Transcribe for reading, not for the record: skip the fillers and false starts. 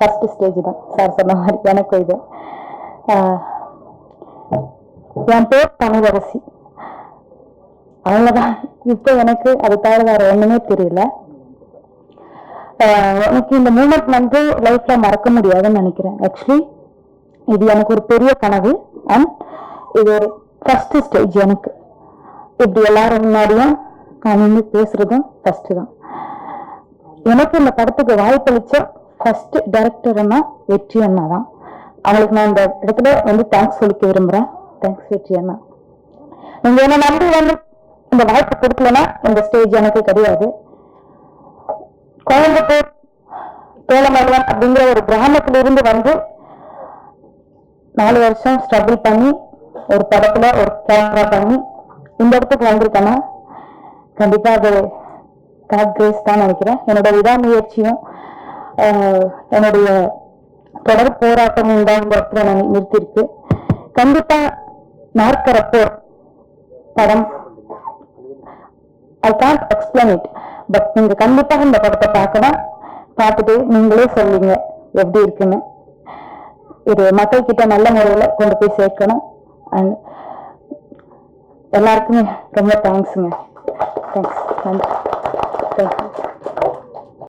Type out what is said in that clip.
First stage தான் sir சொன்ன மாதிரி எனக்கும் இது. என் பேர் தமிழரசி, அவ்வளவுதான். இப்போ எனக்கு அது தவிர வேற ஒண்ணுமே தெரியல. எனக்கு இந்த மூமெண்ட் வந்து லைஃப்ல மறக்க முடியாதுன்னு நினைக்கிறேன். ஆக்சுவலி இது எனக்கு ஒரு பெரிய கனவு அண்ட் இது ஒரு ஃபர்ஸ்ட் ஸ்டேஜ். எனக்கு இப்படி எல்லாரும் முன்னாடியும் நான் நின்று பேசுறதும் ஃபர்ஸ்ட் தான். எனக்கு இந்த படத்துக்கு வாய்ப்பளிச்ச ஃபர்ஸ்ட் டைரக்டர்னா வெற்றி அண்ணா தான். அவங்களுக்கு நான் இந்த இடத்துல வந்து தேங்க்ஸ் சொல்லிக்க விரும்புறேன். தேங்க்ஸ் வெற்றி அண்ணா. நீங்க என்ன நம்பி வந்து இந்த வாய்ப்பு கொடுக்கலன்னா இந்த ஸ்டேஜ் எனக்கு கிடையாது. கோயம்புத்தூர் தோளமங்கலம் அப்படிங்கிற ஒரு கிராமத்திலிருந்து வந்து 4 வருஷம் ஸ்ட்ரகிள் பண்ணி ஒரு படத்துல ஒரு கேமரா பண்ணி இந்த இடத்துக்கு வந்திருக்கேன்னா கண்டிப்பா அது காட் கிரேஸ் தான் நினைக்கிறேன். என்னோட விடாமுயற்சியும் என்னுடைய தொடர் போராட்டமும் தான் இந்த இடத்துல நான் நிறுத்திருக்கு. கண்டிப்பா நாற்கரப்போர் படம் I can't explain it, but நீங்க கண்டிப்பாக இந்த படத்தை பார்க்கணும். பார்த்துட்டு நீங்களே சொல்லுங்க எப்படி இருக்குன்னு. இது மக்கள் கிட்ட நல்ல முறையில கொண்டு போய் சேர்க்கணும். அண்ட் எல்லாருக்குமே ரொம்ப தேங்க்ஸுங்க. தேங்க்ஸ். நன்றி. தேங்க்யூ.